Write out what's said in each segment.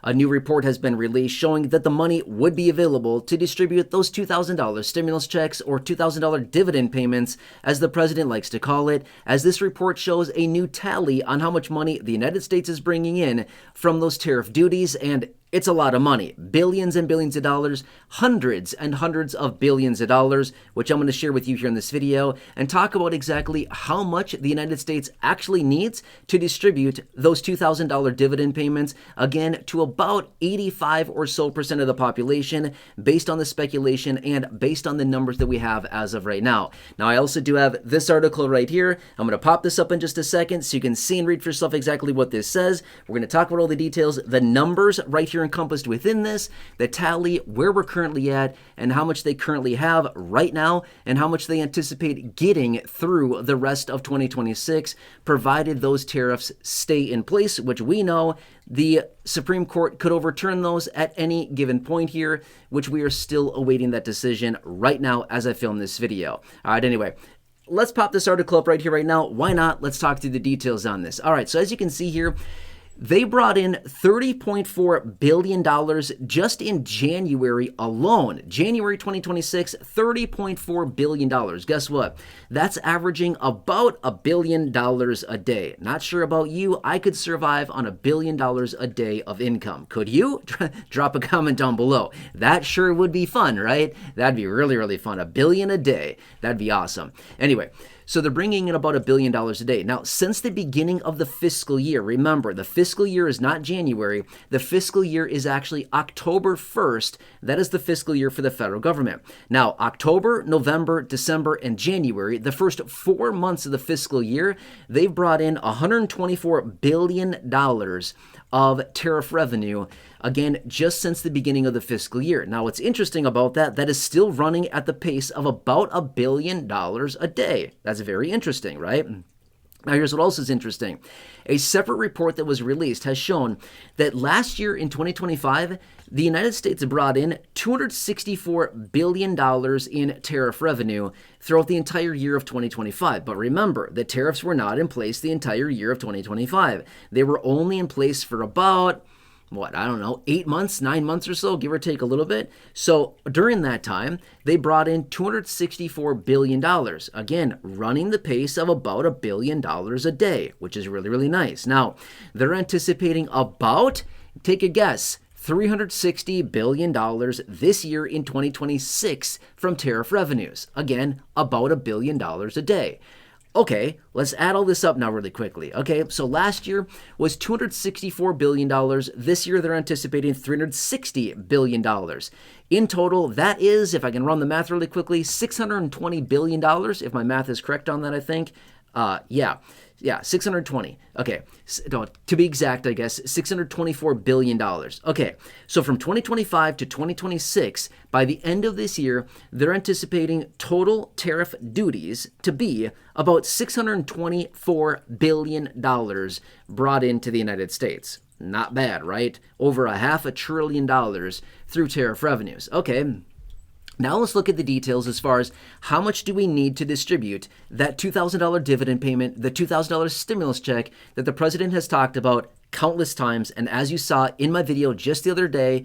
A new report has been released showing that the money would be available to distribute those $2,000 stimulus checks or $2,000 dividend payments, as the president likes to call it, as this report shows a new tally on how much money the United States is bringing in from those tariff duties, and it's a lot of money. Billions and billions of dollars, hundreds and hundreds of billions of dollars, which I'm going to share with you here in this video and talk about exactly how much the United States actually needs to distribute those $2,000 dividend payments, again, to about 85 or so percent of the population, based on the speculation and based on the numbers that we have as of right now. Now, I also do have this article right here. I'm going to pop this up in just a second so you can see and read for yourself exactly what this says. We're going to talk about all the details, the numbers right here encompassed within this, the tally, where we're currently at, and how much they currently have right now, and how much they anticipate getting through the rest of 2026, provided those tariffs stay in place, which we know the Supreme Court could overturn those at any given point here, which we are still awaiting that decision right now as I film this video. All right, anyway, let's pop this article up right here right now. Why not? Let's talk through the details on this. All right, so as you can see here, they brought in $30.4 billion just in January alone. January 2026, $30.4 billion. Guess what? That's averaging about $1 billion a day. Not sure about you. I could survive on $1 billion a day of income. Could you? Drop a comment down below. That sure would be fun, right? That'd be really, really fun. $1 billion a day. That'd be awesome. Anyway, so they're bringing in about $1 billion a day. Now, since the beginning of the fiscal year, remember, the fiscal year is not January. The fiscal year is actually October 1st. That is the fiscal year for the federal government. Now, October, November, December, and January, the first 4 months of the fiscal year, they've brought in $124 billion of tariff revenue, again, just since the beginning of the fiscal year. Now, what's interesting about that, that is still running at the pace of about $1 billion a day. That's very interesting, right? Now, here's what else is interesting. A separate report that was released has shown that last year in 2025, the United States brought in $264 billion in tariff revenue throughout the entire year of 2025. But remember, the tariffs were not in place the entire year of 2025. They were only in place for about 8 months, 9 months or so, give or take a little bit. So during that time, they brought in $264 billion, again, running the pace of about $1 billion a day, which is really, really nice. Now, they're anticipating about, take a guess, $360 billion this year in 2026 from tariff revenues. Again, about $1 billion a day. Okay, let's add all this up now really quickly. Okay, so last year was $264 billion. This year they're anticipating $360 billion. In total, that is, if I can run the math really quickly, $620 billion, if my math is correct on that, I think. Yeah, 620. Okay, no, to be exact, I guess, $624 billion. Okay, so from 2025 to 2026, by the end of this year, they're anticipating total tariff duties to be about $624 billion brought into the United States. Not bad, right? Over $500 billion through tariff revenues. Okay. Now let's look at the details as far as how much do we need to distribute that $2,000 dividend payment, the $2,000 stimulus check that the president has talked about countless times. And as you saw in my video just the other day,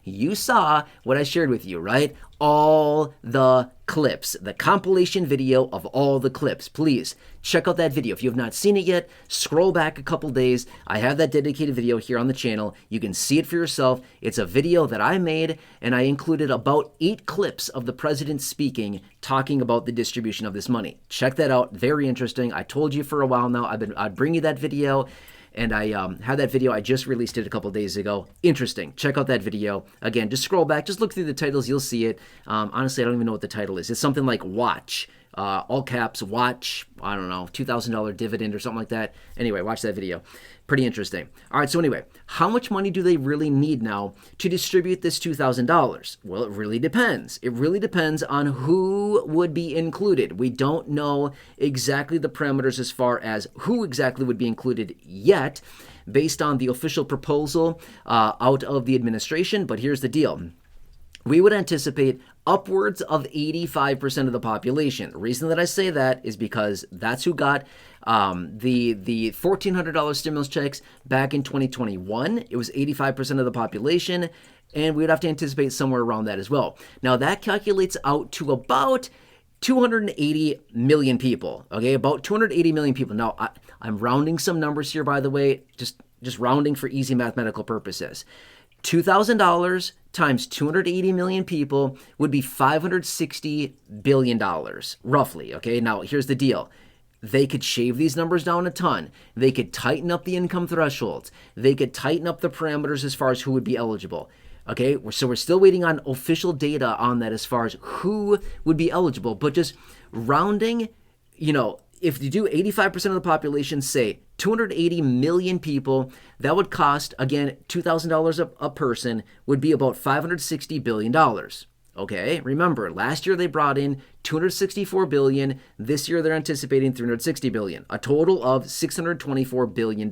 you saw what I shared with you, right? All the clips, the compilation video of all the clips. Please check out that video. If you have not seen it yet, scroll back a couple days. I have that dedicated video here on the channel. You can see it for yourself. It's a video that I made, and I included about 8 clips of the president speaking, talking about the distribution of this money. Check that out. Very interesting. I told you for a while now, I'd bring you that video. And I had that video. I just released it a couple days ago. Interesting. Check out that video. Again, just scroll back. Just look through the titles. You'll see it. Honestly, I don't even know what the title is. It's something like Watch. All caps, Watch. I don't know, $2,000 dividend or something like that. Anyway, watch that video. Pretty interesting. All right, so anyway, how much money do they really need now to distribute this $2,000? Well, it really depends. It really depends on who would be included. We don't know exactly the parameters as far as who exactly would be included yet, based on the official proposal out of the administration. But here's the deal. We would anticipate upwards of 85% of the population. The reason that I say that is because that's who got The $1,400 stimulus checks back in 2021, it was 85% of the population, and we would have to anticipate somewhere around that as well. Now that calculates out to about 280 million people, okay? About 280 million people. Now, I'm rounding some numbers here, by the way, just rounding for easy mathematical purposes. $2,000 times 280 million people would be $560 billion, roughly, okay? Now, here's the deal. They could shave these numbers down a ton. They could tighten up the income thresholds. They could tighten up the parameters as far as who would be eligible. Okay, so we're still waiting on official data on that as far as who would be eligible. But just rounding, if you do 85% of the population, say 280 million people, that would cost, again, $2,000 a person, would be about $560 billion. Okay, remember, last year they brought in $264 billion. This year they're anticipating $360 billion, a total of $624 billion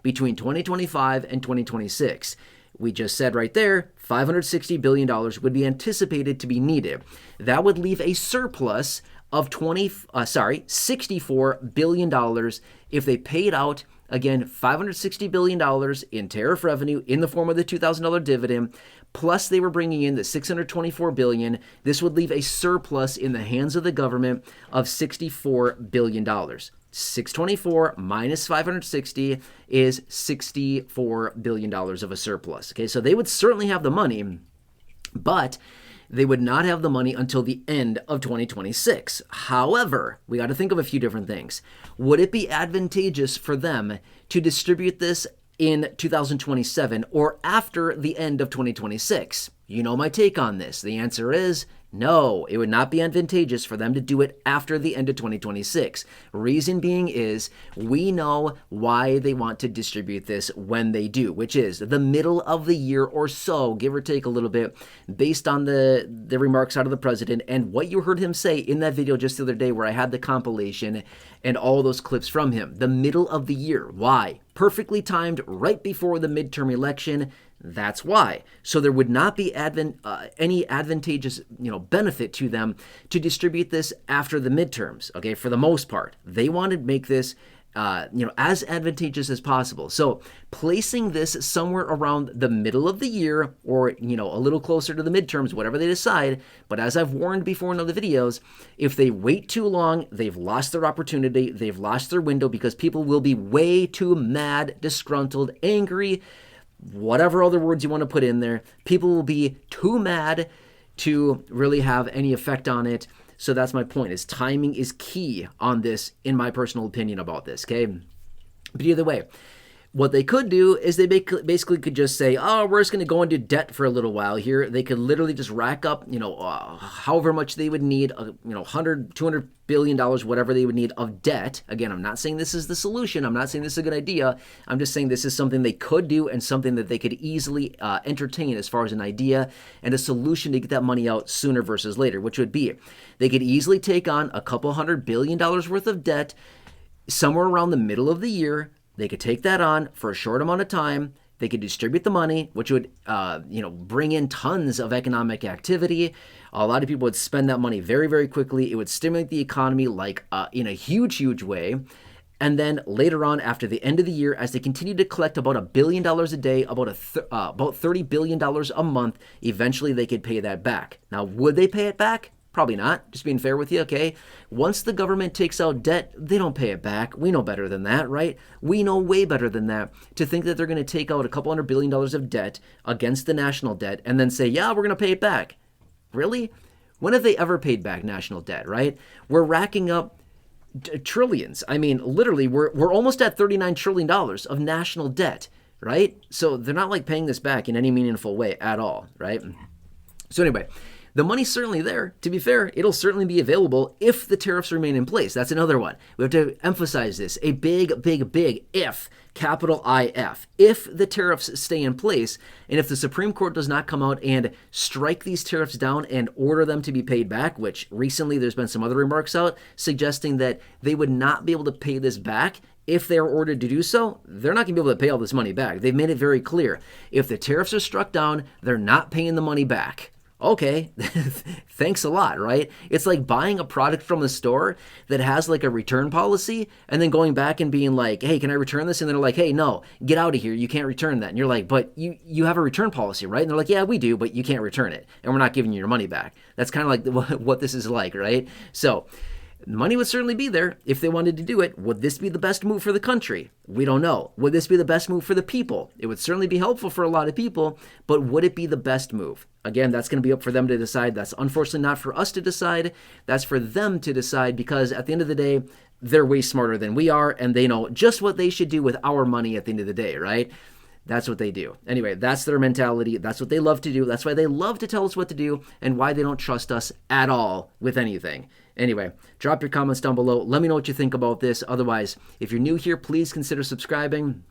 between 2025 and 2026. We just said right there, $560 billion would be anticipated to be needed. That would leave a surplus of $64 billion if they paid out, again, $560 billion in tariff revenue in the form of the $2,000 dividend, plus they were bringing in the $624 billion. This would leave a surplus in the hands of the government of $64 billion. 624 minus 560 is $64 billion of a surplus. Okay, so they would certainly have the money, but they would not have the money until the end of 2026. However, we got to think of a few different things. Would it be advantageous for them to distribute this in 2027 or after the end of 2026? You know my take on this. The answer is no, it would not be advantageous for them to do it after the end of 2026. Reason being is we know why they want to distribute this when they do, which is the middle of the year or so, give or take a little bit, based on the remarks out of the president and what you heard him say in that video just the other day where I had the compilation and all those clips from him. The middle of the year. Why? Perfectly timed right before the midterm election. That's why. So there would not be any advantageous, benefit to them to distribute this after the midterms. Okay, for the most part, they want to make this, as advantageous as possible. So placing this somewhere around the middle of the year, or a little closer to the midterms, whatever they decide. But as I've warned before in other videos, if they wait too long, they've lost their opportunity. They've lost their window because people will be way too mad, disgruntled, angry. Whatever other words you want to put in there, people will be too mad to really have any effect on it. So that's my point, is timing is key on this, in my personal opinion about this, okay? But either way, what they could do is they basically could just say, oh, we're just going to go into debt for a little while here. They could literally just rack up, however much they would need, $100, $200 billion, whatever they would need of debt. Again, I'm not saying this is the solution. I'm not saying this is a good idea. I'm just saying this is something they could do and something that they could easily entertain as far as an idea and a solution to get that money out sooner versus later, which would be they could easily take on a couple $100 billion worth of debt somewhere around the middle of the year. They could take that on for a short amount of time. They could distribute the money, which would, bring in tons of economic activity. A lot of people would spend that money very, very quickly. It would stimulate the economy in a huge, huge way. And then later on, after the end of the year, as they continue to collect about $1 billion a day, about $30 billion a month, eventually they could pay that back. Now, would they pay it back? Probably not, just being fair with you, okay? Once the government takes out debt, they don't pay it back. We know better than that, right? We know way better than that to think that they're going to take out a couple $100 billion of debt against the national debt and then say, yeah, we're going to pay it back. Really? When have they ever paid back national debt, right? We're racking up trillions. I mean, literally, we're almost at $39 trillion of national debt, right? So they're not like paying this back in any meaningful way at all, right? So anyway, the money's certainly there. To be fair, it'll certainly be available if the tariffs remain in place. That's another one. We have to emphasize this. A big, big, big if, capital IF. If the tariffs stay in place, and if the Supreme Court does not come out and strike these tariffs down and order them to be paid back, which recently there's been some other remarks out suggesting that they would not be able to pay this back. If they are ordered to do so, they're not going to be able to pay all this money back. They've made it very clear. If the tariffs are struck down, they're not paying the money back. Okay, thanks a lot, right? It's like buying a product from the store that has like a return policy and then going back and being like, hey, can I return this? And they're like, hey, no, get out of here. You can't return that. And you're like, but you have a return policy, right? And they're like, yeah, we do, but you can't return it. And we're not giving you your money back. That's kind of like what this is like, right? So money would certainly be there if they wanted to do it. Would this be the best move for the country? We don't know. Would this be the best move for the people? It would certainly be helpful for a lot of people, but would it be the best move? Again, that's going to be up for them to decide. That's unfortunately not for us to decide. That's for them to decide, because at the end of the day, they're way smarter than we are, and they know just what they should do with our money at the end of the day, right? That's what they do. Anyway, that's their mentality. That's what they love to do. That's why they love to tell us what to do and why they don't trust us at all with anything. Anyway, drop your comments down below. Let me know what you think about this. Otherwise, if you're new here, please consider subscribing.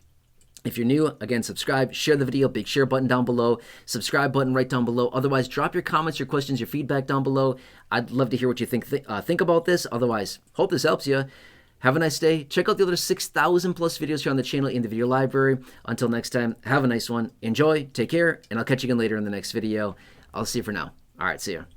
If you're new, again, subscribe, share the video, big share button down below, subscribe button right down below. Otherwise, drop your comments, your questions, your feedback down below. I'd love to hear what you think about this. Otherwise, hope this helps you. Have a nice day. Check out the other 6,000 plus videos here on the channel in the video library. Until next time, have a nice one. Enjoy, take care, and I'll catch you again later in the next video. I'll see you for now. All right, see ya.